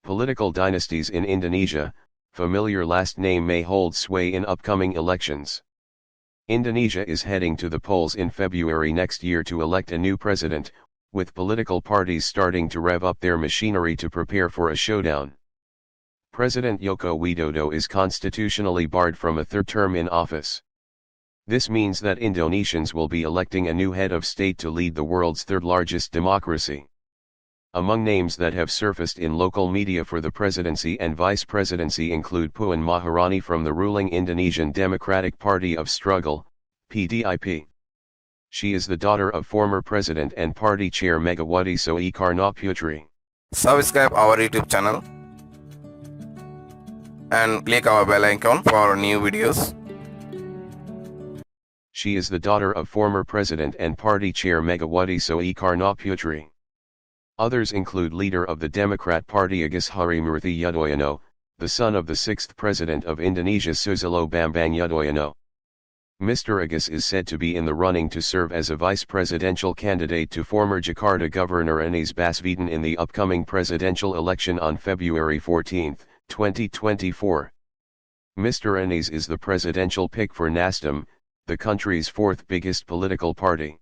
Political dynasties in Indonesia, familiar last name may hold sway in upcoming elections. Indonesia is heading to the polls in February next year to elect a new president, with political parties starting to rev up their machinery to prepare for a showdown. President Joko Widodo is constitutionally barred from a third term in office. This means that Indonesians will be electing a new head of state to lead the world's third-largest democracy. Among names that have surfaced in local media for the presidency and vice presidency include Puan Maharani from the ruling Indonesian Democratic Party of Struggle, PDIP. She is the daughter of former president and party chair Megawati Soekarnoputri. Subscribe our YouTube channel and click our bell icon for new videos. She is the daughter of former president and party chair Megawati Soekarnoputri. Others include leader of the Democrat Party Agus Harimurti Yudhoyono, the son of the sixth president of Indonesia Susilo Bambang Yudhoyono. Mr. Agus is said to be in the running to serve as a vice presidential candidate to former Jakarta Governor Anies Baswedan in the upcoming presidential election on February 14, 2024. Mr. Anies is the presidential pick for Nasdem, the country's fourth biggest political party.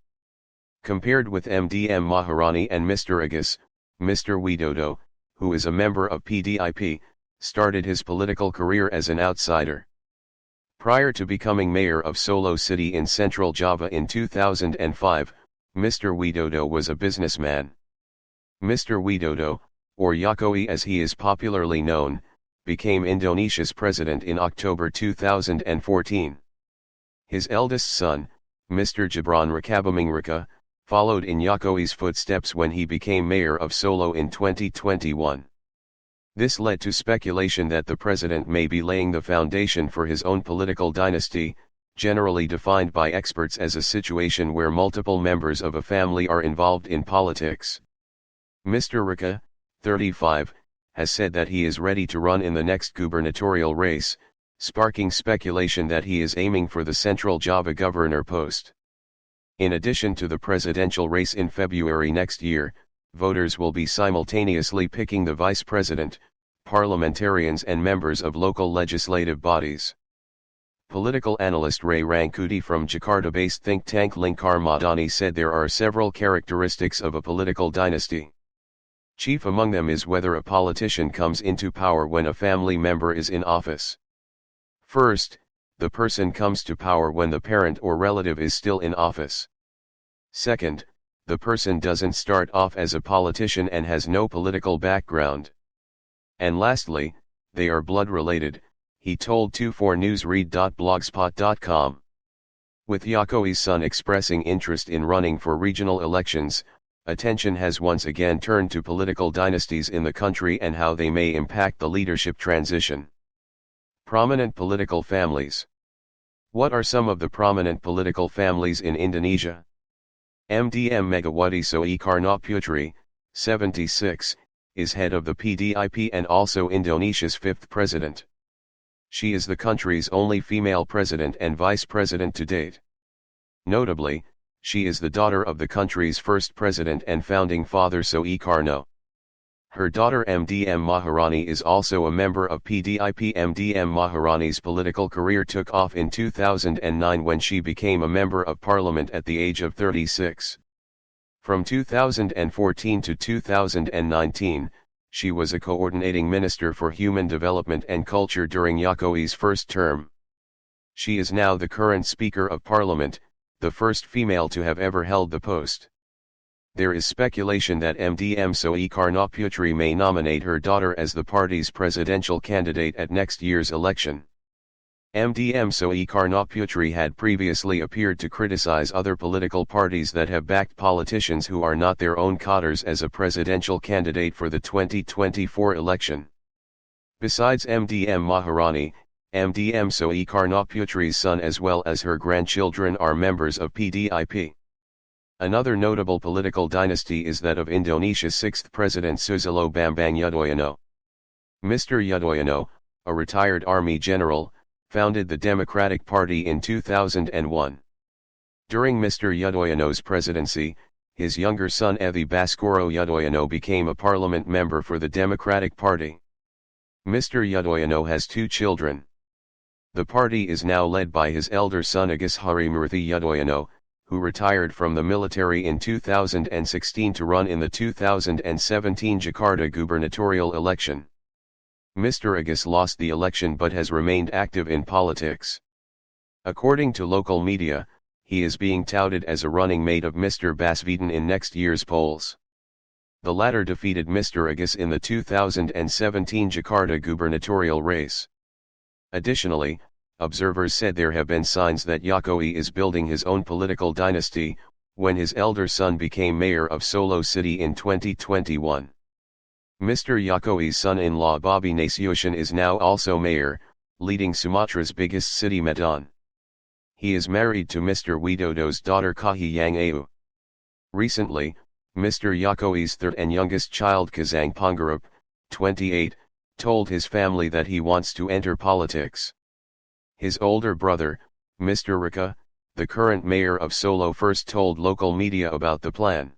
Compared with MDM Maharani and Mr. Agus, Mr. Widodo, who is a member of PDIP, started his political career as an outsider. Prior to becoming mayor of Solo City in central Java in 2005, Mr. Widodo was a businessman. Mr. Widodo, or Jokowi as he is popularly known, became Indonesia's president in October 2014. His eldest son, Mr. Gibran Rakabuming Raka, followed in Jokowi's footsteps when he became mayor of Solo in 2021. This led to speculation that the president may be laying the foundation for his own political dynasty, generally defined by experts as a situation where multiple members of a family are involved in politics. Mr. Raka, 35, has said that he is ready to run in the next gubernatorial race, sparking speculation that he is aiming for the Central Java governor post. In addition to the presidential race in February next year, voters will be simultaneously picking the vice president, parliamentarians and members of local legislative bodies. Political analyst Ray Rangkuti from Jakarta-based think tank Lingkar Madani said there are several characteristics of a political dynasty. Chief among them is whether a politician comes into power when a family member is in office. First, the person comes to power when the parent or relative is still in office. Second, the person doesn't start off as a politician and has no political background. And lastly, they are blood related, he told 24newsread.blogspot.com. With Jokowi's son expressing interest in running for regional elections, attention has once again turned to political dynasties in the country and how they may impact the leadership transition. Prominent political families. What are some of the prominent political families in Indonesia? MDM Megawati Soekarnoputri, 76, is head of the PDIP and also Indonesia's fifth president. She is the country's only female president and vice president to date. Notably, she is the daughter of the country's first president and founding father Soekarno. Her daughter MDM Maharani is also a member of PDIP. MDM Maharani's political career took off in 2009 when she became a member of parliament at the age of 36. From 2014 to 2019, she was a coordinating minister for human development and culture during Jokowi's first term. She is now the current Speaker of Parliament, the first female to have ever held the post. There is speculation that MDM Soekarnoputri may nominate her daughter as the party's presidential candidate at next year's election. MDM Soekarnoputri had previously appeared to criticize other political parties that have backed politicians who are not their own cadres as a presidential candidate for the 2024 election. Besides MDM Maharani, MDM Soekarnoputri's son as well as her grandchildren are members of PDIP. Another notable political dynasty is that of Indonesia's sixth president Susilo Bambang Yudhoyono. Mr. Yudhoyono, a retired army general, founded the Democratic Party in 2001. During Mr. Yudhoyono's presidency, his younger son Ethi Baskoro Yudhoyono became a parliament member for the Democratic Party. Mr. Yudhoyono has 2 children. The party is now led by his elder son Agus Harimurthy Yudhoyono, who retired from the military in 2016 to run in the 2017 Jakarta gubernatorial election. Mr. Agus lost the election but has remained active in politics. According to local media, he is being touted as a running mate of Mr. Baswedan in next year's polls. The latter defeated Mr. Agus in the 2017 Jakarta gubernatorial race. Additionally, observers said there have been signs that Jokowi is building his own political dynasty, when his elder son became mayor of Solo City in 2021. Mr. Jokowi's son-in-law Bobby Nasution is now also mayor, leading Sumatra's biggest city Medan. He is married to Mr. Widodo's daughter Kahiyang Ayu. Recently, Mr. Jokowi's third and youngest child Kazang Pangarap, 28, told his family that he wants to enter politics. His older brother, Mr. Rika, the current mayor of Solo, first told local media about the plan.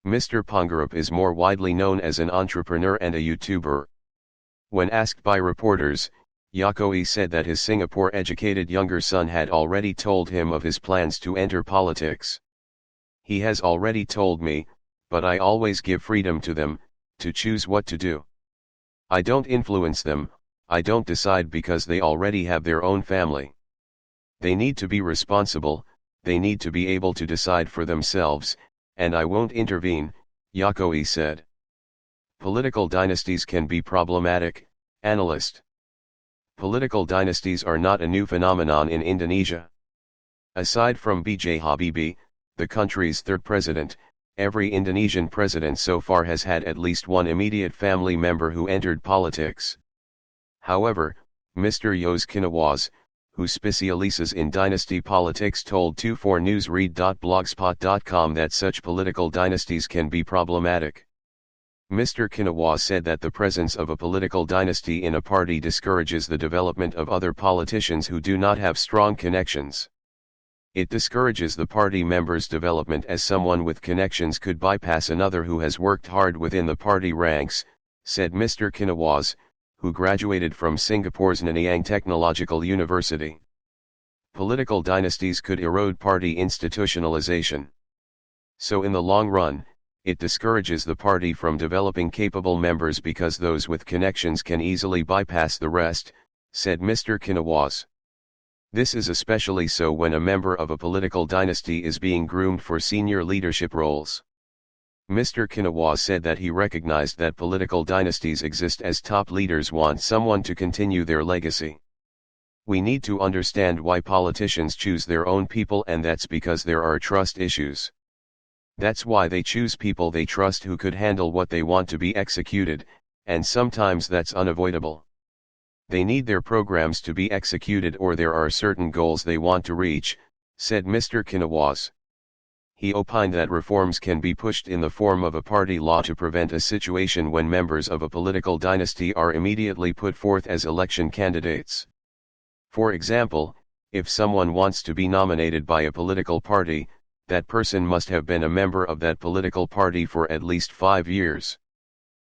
Mr. Pangarap is more widely known as an entrepreneur and a YouTuber. When asked by reporters, Jokowi said that his Singapore-educated younger son had already told him of his plans to enter politics. He has already told me, but I always give freedom to them, to choose what to do. I don't influence them, I don't decide because they already have their own family. They need to be responsible, they need to be able to decide for themselves, and I won't intervene, Jokowi said. Political dynasties can be problematic, analyst. Political dynasties are not a new phenomenon in Indonesia. Aside from B.J. Habibie, the country's third president, every Indonesian president so far has had at least one immediate family member who entered politics. However, Mr. Yos Kinawas, who specializes in dynasty politics, told 24newsread.blogspot.com that such political dynasties can be problematic. Mr. Kinawa said that the presence of a political dynasty in a party discourages the development of other politicians who do not have strong connections. It discourages the party members' development as someone with connections could bypass another who has worked hard within the party ranks, said Mr. Kinawas, who graduated from Singapore's Nanyang Technological University. Political dynasties could erode party institutionalization. So in the long run, it discourages the party from developing capable members because those with connections can easily bypass the rest, said Mr. Kinawas. This is especially so when a member of a political dynasty is being groomed for senior leadership roles. Mr. Kinawas said that he recognized that political dynasties exist as top leaders want someone to continue their legacy. We need to understand why politicians choose their own people, and that's because there are trust issues. That's why they choose people they trust who could handle what they want to be executed, and sometimes that's unavoidable. They need their programs to be executed, or there are certain goals they want to reach, said Mr. Kinawas. He opined that reforms can be pushed in the form of a party law to prevent a situation when members of a political dynasty are immediately put forth as election candidates. For example, if someone wants to be nominated by a political party, that person must have been a member of that political party for at least 5 years.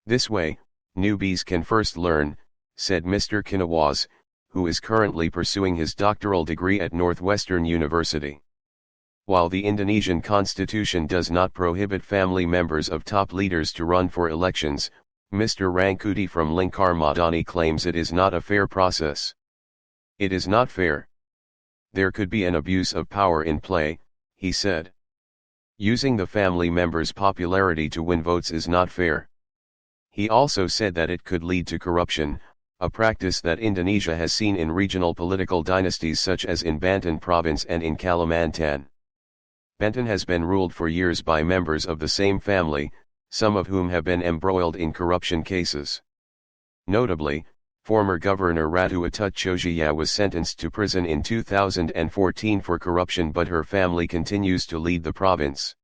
This way, newbies can first learn, said Mr. Kinawas, who is currently pursuing his doctoral degree at Northwestern University. While the Indonesian constitution does not prohibit family members of top leaders to run for elections, Mr. Rangkuti from Lingkar Madani claims it is not a fair process. It is not fair. There could be an abuse of power in play, he said. Using the family member's popularity to win votes is not fair. He also said that it could lead to corruption, a practice that Indonesia has seen in regional political dynasties such as in Banten province and in Kalimantan. Banten has been ruled for years by members of the same family, some of whom have been embroiled in corruption cases. Notably, former Governor Ratu Atut Chojiya was sentenced to prison in 2014 for corruption, but her family continues to lead the province.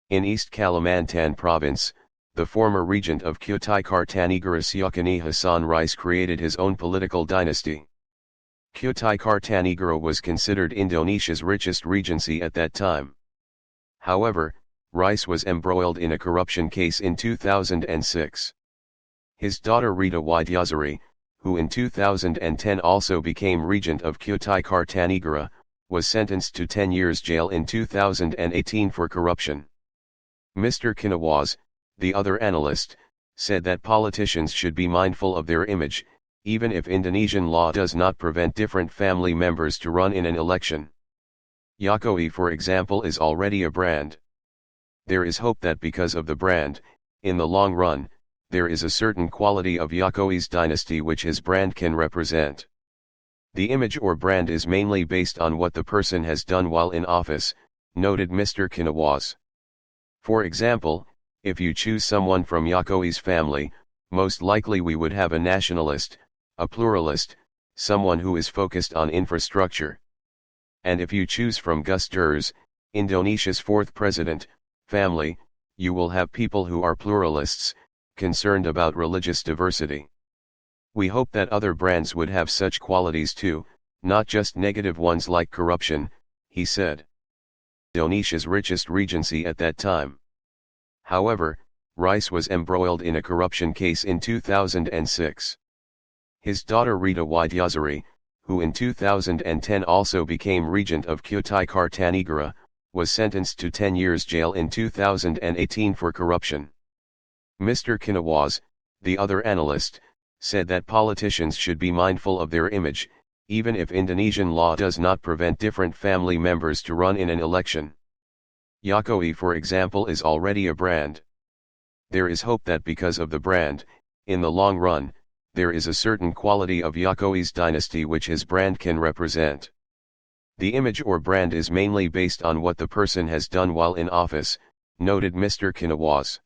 In East Kalimantan province, the former regent of Kutai Kartanegara Syakani Hasan Rais created his own political dynasty. Kutai Kartanegara was considered Indonesia's richest regency at that time. However, Rice was embroiled in a corruption case in 2006. His daughter Rita Widyazari, who in 2010 also became regent of Kutai Kartanegara, was sentenced to 10 years jail in 2018 for corruption. Mr. Kinawaz, the other analyst, said that politicians should be mindful of their image, even if Indonesian law does not prevent different family members to run in an election. Jokowi, for example, is already a brand. There is hope that because of the brand, in the long run, there is a certain quality of Jokowi's dynasty which his brand can represent. The image or brand is mainly based on what the person has done while in office, noted Mr. Kinawaz. For example, if you choose someone from Jokowi's family, most likely we would have a nationalist, a pluralist, someone who is focused on infrastructure. And if you choose from Gus Dur's, Indonesia's fourth president, family, you will have people who are pluralists, concerned about religious diversity. We hope that other brands would have such qualities too, not just negative ones like corruption, he said. Indonesia's richest regency at that time. However, Rice was embroiled in a corruption case in 2006. His daughter Rita Widyazari, who in 2010 also became regent of Kutai Kartanegara, was sentenced to 10 years jail in 2018 for corruption. Mr. Kinawaz, the other analyst, said that politicians should be mindful of their image, even if Indonesian law does not prevent different family members to run in an election. Jokowi, for example, is already a brand. There is hope that because of the brand, in the long run, there is a certain quality of Jokowi's dynasty which his brand can represent. The image or brand is mainly based on what the person has done while in office, noted Mr. Kinawaz.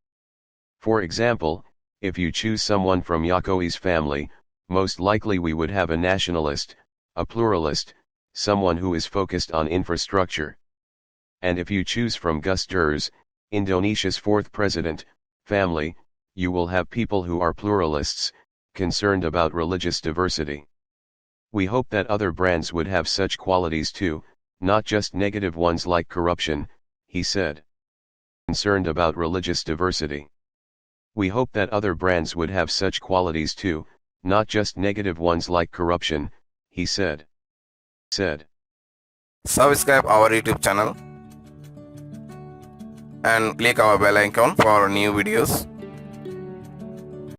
For example, if you choose someone from Jokowi's family, most likely we would have a nationalist, a pluralist, someone who is focused on infrastructure. And if you choose from Gus Dur's, Indonesia's fourth president, family, you will have people who are pluralists, concerned about religious diversity. We hope that other brands would have such qualities too, not just negative ones like corruption, he said. Concerned about religious diversity. We hope that other brands would have such qualities too, not just negative ones like corruption, he said. Subscribe our YouTube channel and click our bell icon for new videos.